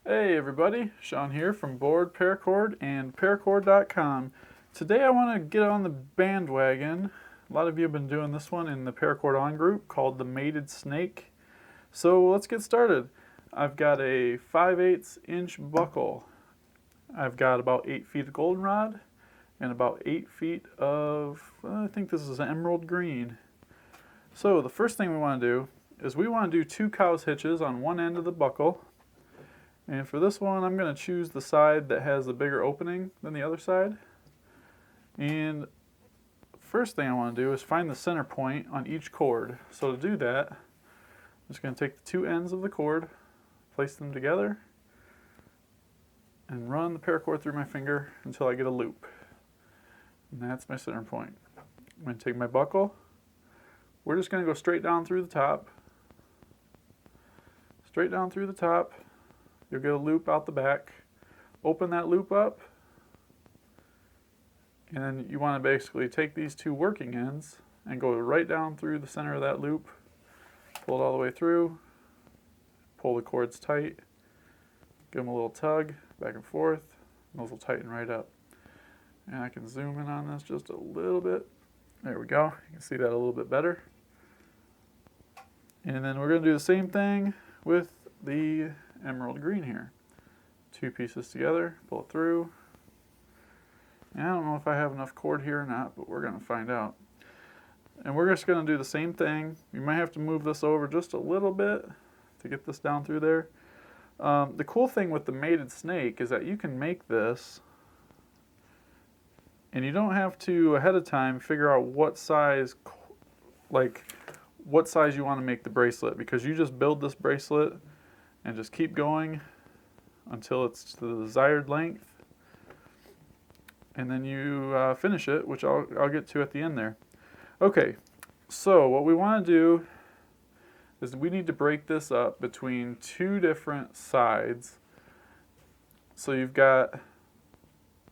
Hey everybody, Sean here from BoredParacord and Paracord.com. Today I want to get on the bandwagon. A lot of you have been doing this one in the Paracord On group called the Mated Snake. So let's get started. I've got a 5/8 inch buckle. I've got about 8 feet of goldenrod and about 8 feet of, I think this is emerald green. So the first thing we want to do is we want to do 2 cow's hitches on one end of the buckle. And for this one, I'm going to choose the side that has the bigger opening than the other side. And first thing I want to do is find the center point on each cord. So to do that, I'm just going to take the 2 ends of the cord, place them together, and run the paracord through my finger until I get a loop. And that's my center point. I'm going to take my buckle. We're just going to go straight down through the top. Straight down through the top. You'll get a loop out the back. Open that loop up. And then you want to basically take these 2 working ends and go right down through the center of that loop. Pull it all the way through. Pull the cords tight. Give them a little tug back and forth. And those will tighten right up. And I can zoom in on this just a little bit. There we go. You can see that a little bit better. And then we're going to do the same thing with the emerald green here. 2 pieces together, pull it through. And I don't know if I have enough cord here or not, but we're going to find out. And we're just going to do the same thing. You might have to move this over just a little bit to get this down through there. The cool thing with the mated snake is that you can make this and you don't have to ahead of time figure out what size you want to make the bracelet, because you just build this bracelet and just keep going until it's to the desired length, and then you finish it, which I'll get to at the end there. Okay, so what we want to do is we need to break this up between 2 different sides. So you've got,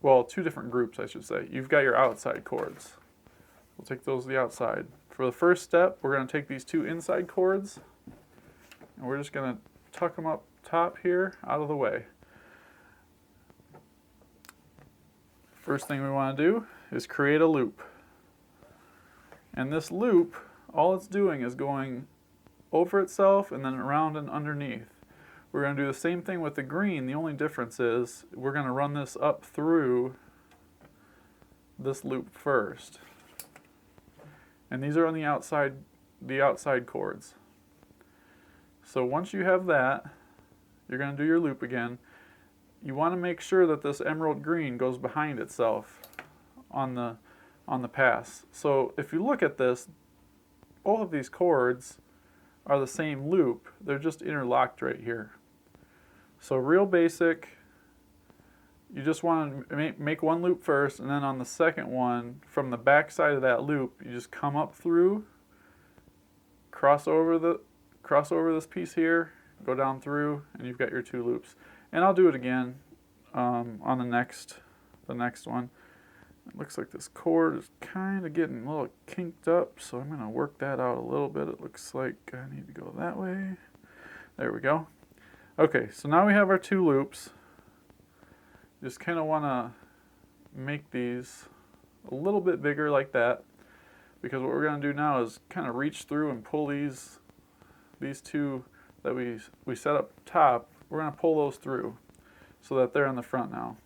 well, 2 different groups, I should say. You've got your outside cords. We'll take those to the outside. For the first step, we're going to take these 2 inside cords, and we're just going to tuck them up top here, out of the way. First thing we want to do is create a loop. And this loop, all it's doing is going over itself and then around and underneath. We're going to do the same thing with the green. The only difference is we're going to run this up through this loop first. And these are on the outside cords. So once you have that, you're going to do your loop again. You want to make sure that this emerald green goes behind itself on the pass. So if you look at this, both of these cords are the same loop. They're just interlocked right here. So real basic. You just want to make one loop first, and then on the second one, from the back side of that loop, you just come up through, cross over this piece here, go down through, and you've got your 2 loops. And I'll do it again on the next one. It looks like this cord is kind of getting a little kinked up, so I'm going to work that out a little bit. It looks like I need to go that way. There we go. Okay, so now we have our 2 loops. Just kind of want to make these a little bit bigger like that, because what we're going to do now is kind of reach through and pull these 2 that we set up top. We're going to pull those through so that they're in the front now.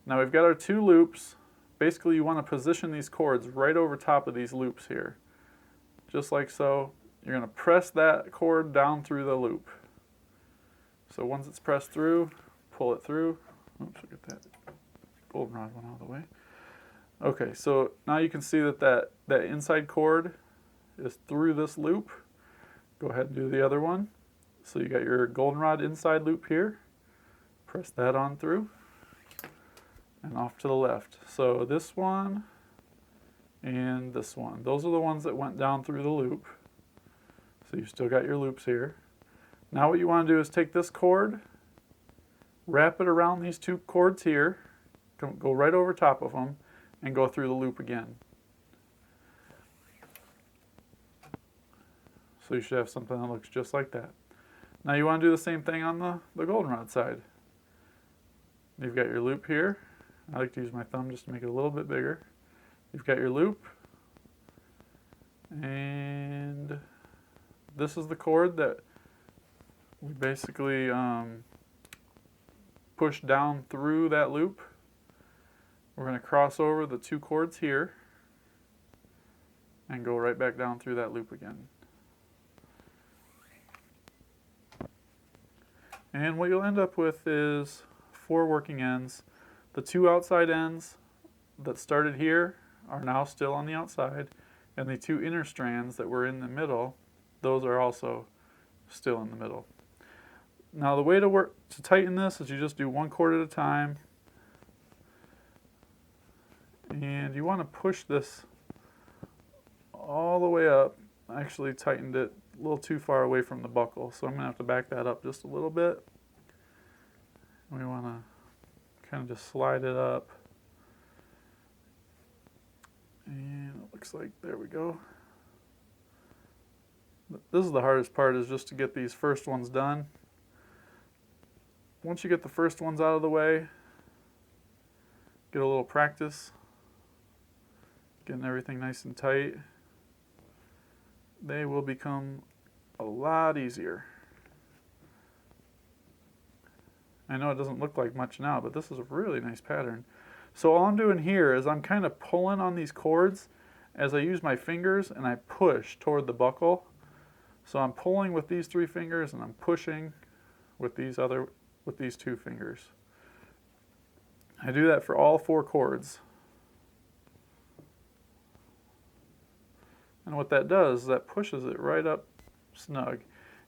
Now we've got our 2 loops. Basically you want to position these cords right over top of these loops here. Just like so. You're going to press that cord down through the loop. So once it's pressed through, pull it through. Oops, I get that goldenrod one out of the way. Okay, so now you can see that inside cord is through this loop. Go ahead and do the other one. So you got your goldenrod inside loop here. Press that on through and off to the left. So this one and this one. Those are the ones that went down through the loop. So you've still got your loops here. Now what you want to do is take this cord, wrap it around these 2 cords here, go right over top of them, and go through the loop again. So you should have something that looks just like that. Now you want to do the same thing on the goldenrod side. You've got your loop here. I like to use my thumb just to make it a little bit bigger. You've got your loop, and this is the cord that we basically push down through that loop. We're going to cross over the two cords here and go right back down through that loop again. And what you'll end up with is 4 working ends. The 2 outside ends that started here are now still on the outside, and the 2 inner strands that were in the middle, those are also still in the middle. Now the way to tighten this is you just do 1 cord at a time, and you want to push this all the way up. I actually tightened it a little too far away from the buckle, so I'm going to have to back that up just a little bit. We want to kind of just slide it up. And it looks like, there we go. This is the hardest part, is just to get these first ones done. Once you get the first ones out of the way, get a little practice, getting everything nice and tight, they will become a lot easier. I know it doesn't look like much now, but this is a really nice pattern. So all I'm doing here is I'm kind of pulling on these cords as I use my fingers, and I push toward the buckle. So I'm pulling with these 3 fingers, and I'm pushing with these 2 fingers. I do that for all 4 cords. And what that does is that pushes it right up snug.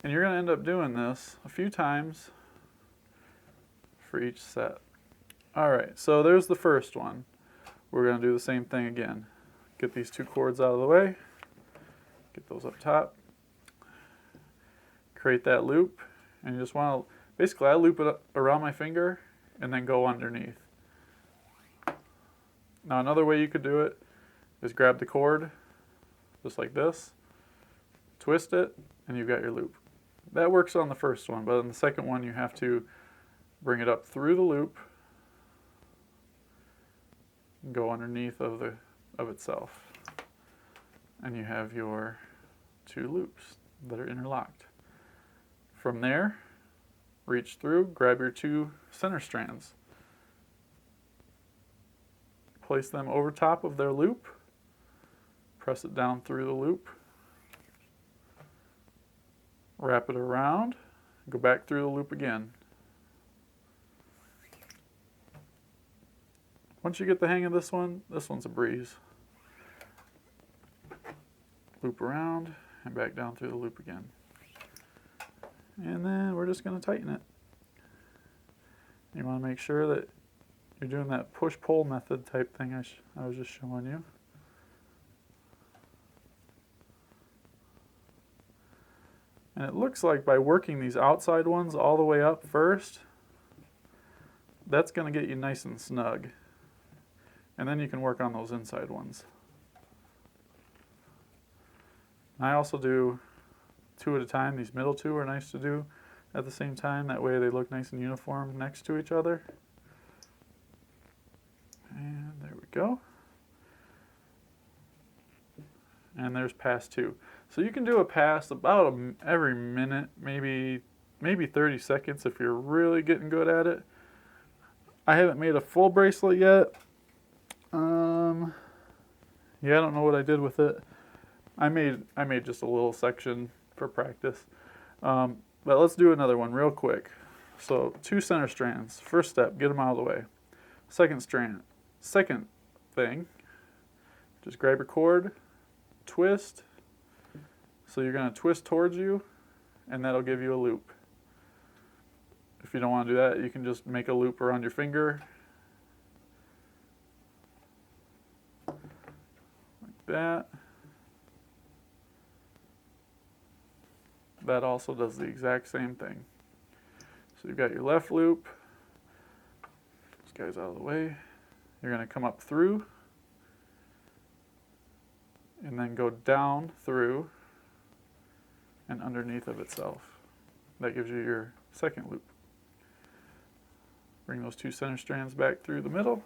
And you're going to end up doing this a few times for each set. Alright, so there's the first one. We're going to do the same thing again. Get these 2 cords out of the way. Get those up top. Create that loop. And you just want to, basically I loop it around my finger and then go underneath. Now another way you could do it is grab the cord, just like this, twist it, and you've got your loop. That works on the first one, but on the second one you have to bring it up through the loop and go underneath of itself. And you have your 2 loops that are interlocked. From there, reach through, grab your 2 center strands. Place them over top of their loop. Press it down through the loop. Wrap it around. Go back through the loop again. Once you get the hang of this one's a breeze. Loop around and back down through the loop again. And then we're just going to tighten it. You want to make sure that you're doing that push-pull method type thing I was just showing you. And it looks like by working these outside ones all the way up first, that's going to get you nice and snug. And then you can work on those inside ones. I also do 2 at a time. These middle 2 are nice to do at the same time. That way they look nice and uniform next to each other. And there we go. And there's pass 2. So you can do a pass about every minute, maybe 30 seconds if you're really getting good at it. I haven't made a full bracelet yet. Yeah, I don't know what I did with it. I made just a little section for practice. But let's do another one real quick. So 2 center strands. First step, get them out of the way. Second thing, just grab your cord, twist. So you're going to twist towards you, and that'll give you a loop. If you don't want to do that, you can just make a loop around your finger. Like that. That also does the exact same thing. So you've got your left loop. This guy's out of the way. You're going to come up through, and then go down through and underneath of itself. that gives you your second loop. Bring those two center strands back through the middle,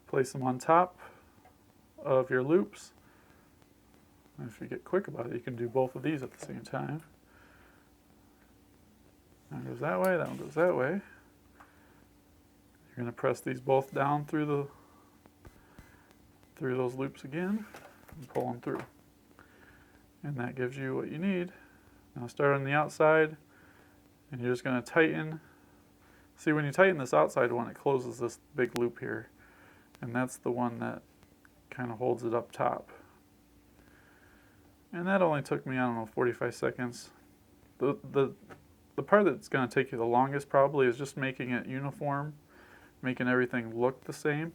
place them on top of your loops. And if you get quick about it, you can do both of these at the same time. That goes that way, that one goes that way. You're going to press these both down through those loops again and pull them through. And that gives you what you need. Now start on the outside, and you're just going to tighten. See, when you tighten this outside one, it closes this big loop here, and that's the one that kind of holds it up top. And that only took me, I don't know, 45 seconds. The part that's going to take you the longest probably is just making it uniform, making everything look the same.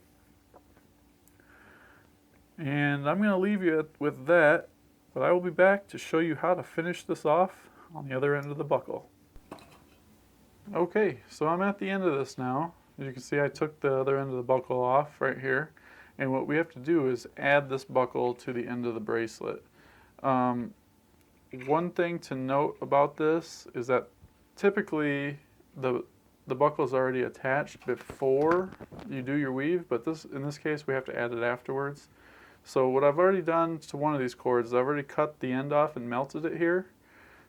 And I'm going to leave you with that, but I will be back to show you how to finish this off on the other end of the buckle. Okay, so I'm at the end of this now. As you can see, I took the other end of the buckle off right here. And what we have to do is add this buckle to the end of the bracelet. One thing to note about this is that typically the buckle is already attached before you do your weave, but in this case we have to add it afterwards. So what I've already done to one of these cords is I've already cut the end off and melted it here.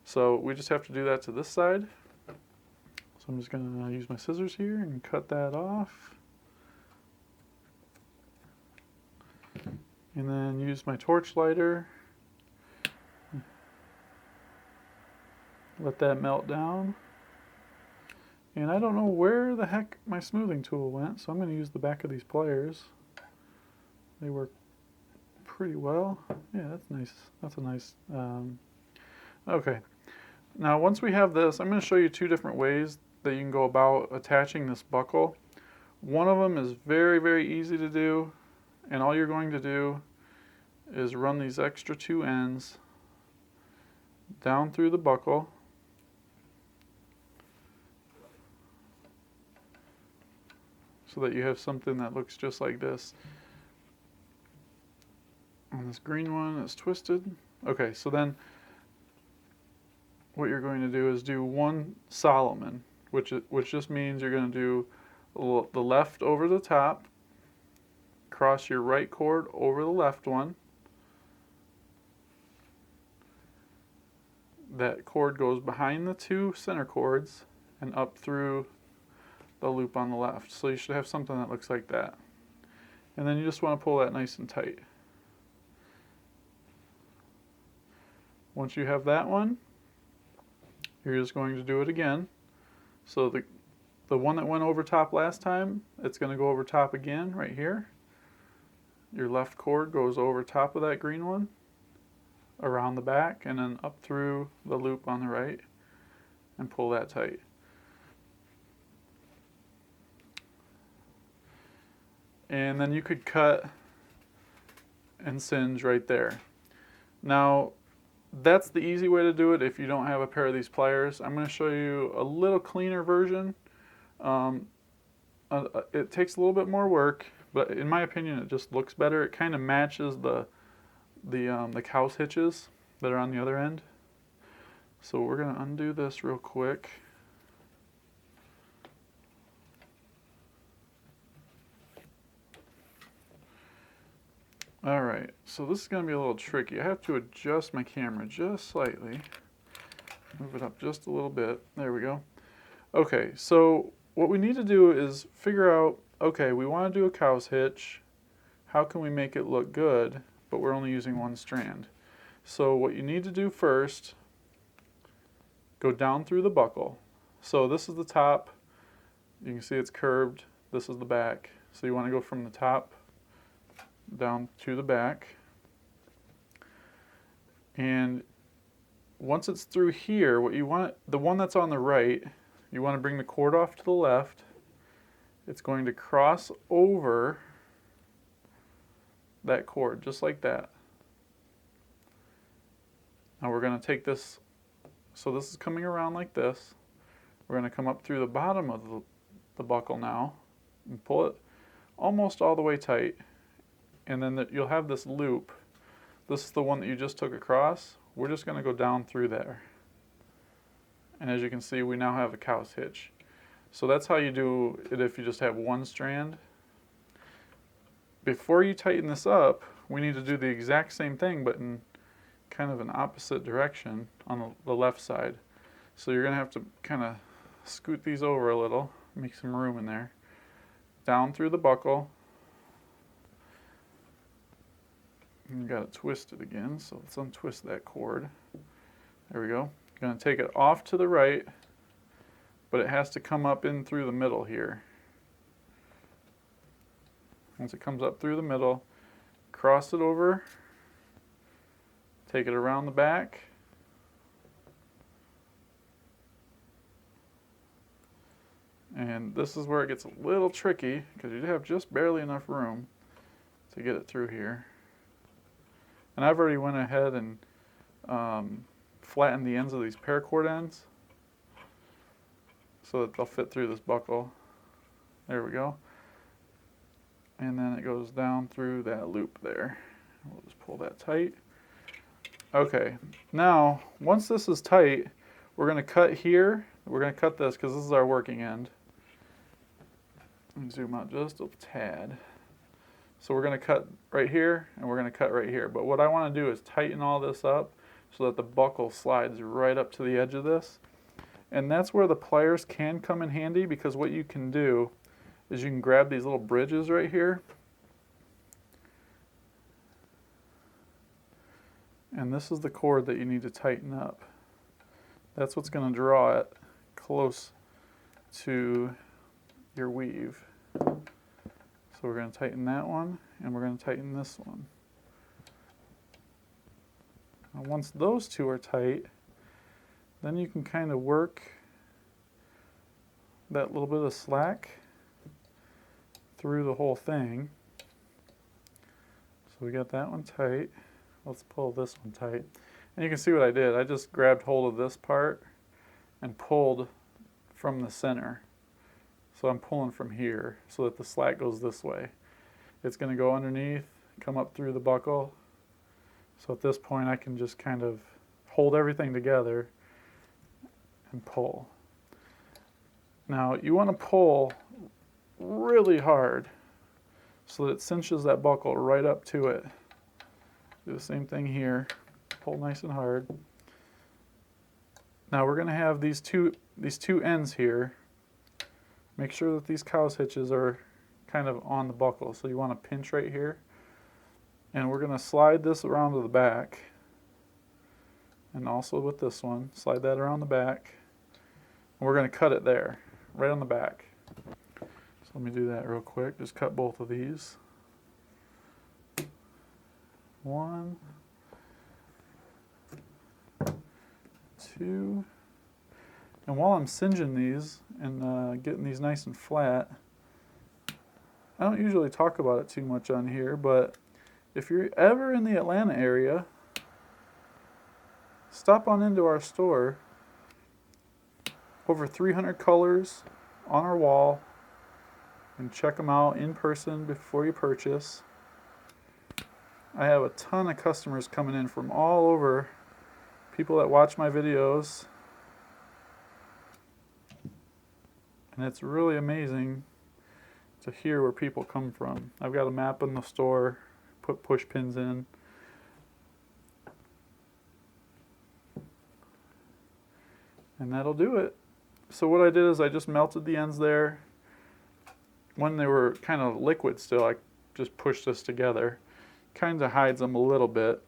So we just have to do that to this side. So I'm just going to use my scissors here and cut that off. And then use my torch lighter. Let that melt down. And I don't know where the heck my smoothing tool went, so I'm going to use the back of these pliers. They work pretty well. Yeah, that's nice. That's a nice... okay. Now once we have this, I'm going to show you two different ways that you can go about attaching this buckle. One of them is very, very easy to do, and all you're going to do is run these extra two ends down through the buckle. So that you have something that looks just like this. On this green one that's twisted. Okay, so then what you're going to do is do one Solomon, which just means you're going to do the left over the top, cross your right cord over the left one. That cord goes behind the two center cords and up through the loop on the left. So you should have something that looks like that. And then you just want to pull that nice and tight. Once you have that one, you're just going to do it again. So the one that went over top last time, it's going to go over top again right here. Your left cord goes over top of that green one, around the back, and then up through the loop on the right, and pull that tight. And then you could cut and singe right there. Now, that's the easy way to do it if you don't have a pair of these pliers. I'm going to show you a little cleaner version. It takes a little bit more work, but in my opinion it just looks better. It kind of matches the cow's hitches that are on the other end. So we're going to undo this real quick. Alright, so this is going to be a little tricky. I have to adjust my camera just slightly. Move it up just a little bit. There we go. Okay, so what we need to do is figure out, okay, we want to do a cow's hitch. How can we make it look good, but we're only using one strand? So what you need to do first, go down through the buckle. So this is the top. You can see it's curved. This is the back. So you want to go from the top down to the back. And once it's through here, what you want, the one that's on the right, you want to bring the cord off to the left. It's going to cross over that cord, just like that. Now we're going to take this, so this is coming around like this. We're going to come up through the bottom of the buckle now and pull it almost all the way tight. And then you'll have this loop. This is the one that you just took across. We're just going to go down through there. And as you can see, we now have a cow's hitch. So that's how you do it if you just have one strand. Before you tighten this up, we need to do the exact same thing, but in kind of an opposite direction on the left side. So you're going to have to kind of scoot these over a little, make some room in there. Down through the buckle. And you got to twist it again, so let's untwist that cord. There we go. Going to take it off to the right, but it has to come up in through the middle here. Once it comes up through the middle, cross it over, take it around the back, and this is where it gets a little tricky because you have just barely enough room to get it through here. And I've already went ahead and flattened the ends of these paracord ends so that they'll fit through this buckle. There we go. And then it goes down through that loop there. We'll just pull that tight. Okay, now once this is tight, we're going to cut here. We're going to cut this because this is our working end. Let me zoom out just a tad. So we're going to cut right here and we're going to cut right here. But what I want to do is tighten all this up so that the buckle slides right up to the edge of this. And that's where the pliers can come in handy, because what you can do is you can grab these little bridges right here. And this is the cord that you need to tighten up. That's what's going to draw it close to your weave. So we're going to tighten that one, and we're going to tighten this one. Now once those two are tight, then you can kind of work that little bit of slack through the whole thing. So we got that one tight. Let's pull this one tight. And you can see what I did. I just grabbed hold of this part and pulled from the center. So I'm pulling from here so that the slack goes this way. It's going to go underneath, come up through the buckle. So at this point I can just kind of hold everything together and pull. Now you want to pull really hard so that it cinches that buckle right up to it. Do the same thing here. Pull nice and hard. Now we're going to have these two ends here. Make sure that these cow's hitches are kind of on the buckle. So you want to pinch right here. And we're going to slide this around to the back. And also with this one, slide that around the back. And we're going to cut it there, right on the back. So let me do that real quick. Just cut both of these. One, two. And while I'm singeing these and getting these nice and flat, I don't usually talk about it too much on here, but if you're ever in the Atlanta area, stop on into our store. Over 300 colors on our wall, and check them out in person before you purchase. I have a ton of customers coming in from all over, people that watch my videos, and it's really amazing to hear where people come from. I've got a map in the store, put push pins in. And that'll do it. So what I did is I just melted the ends there. When they were kind of liquid still, I just pushed this together. Kind of hides them a little bit.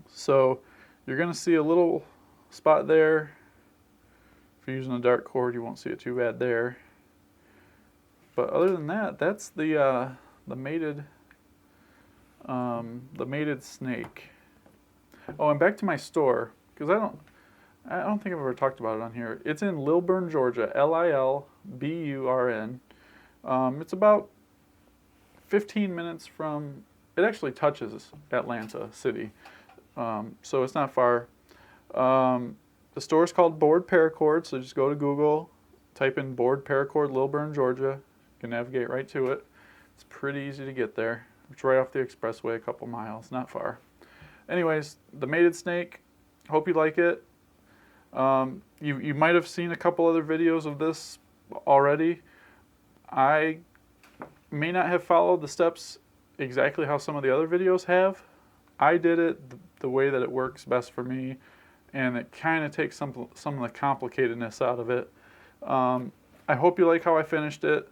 So you're going to see a little spot there. If you're using a dart cord, you won't see it too bad there. But other than that, that's the mated snake. Oh, and back to my store, because I don't think I've ever talked about it on here. It's in Lilburn, Georgia, Lilburn. It's about 15 minutes from, it actually touches Atlanta City, so it's not far. The store is called BoredParacord, so just go to Google, type in BoredParacord, Lilburn, Georgia. You can navigate right to it. It's pretty easy to get there. It's right off the expressway, a couple miles, not far. Anyways, the mated snake, hope you like it. You might have seen a couple other videos of this already. I may not have followed the steps exactly how some of the other videos have. I did it the way that it works best for me, and it kind of takes some of the complicatedness out of it. I hope you like how I finished it.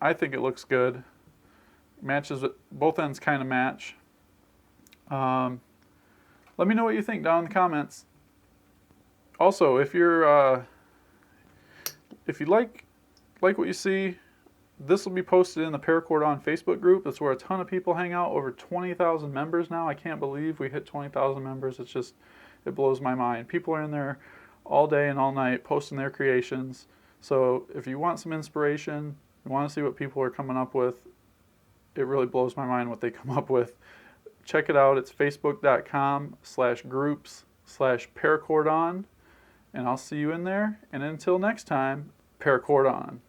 I think it looks good. Matches, both ends kind of match. Let me know what you think down in the comments. Also, if you like what you see, this will be posted in the Paracord on Facebook group. That's where a ton of people hang out. Over 20,000 members now. I can't believe we hit 20,000 members. It blows my mind. People are in there all day and all night posting their creations. So if you want some inspiration, you want to see what people are coming up with, it really blows my mind what they come up with. Check it out. It's facebook.com/groups/Paracord on. And I'll see you in there. And until next time, Paracord on.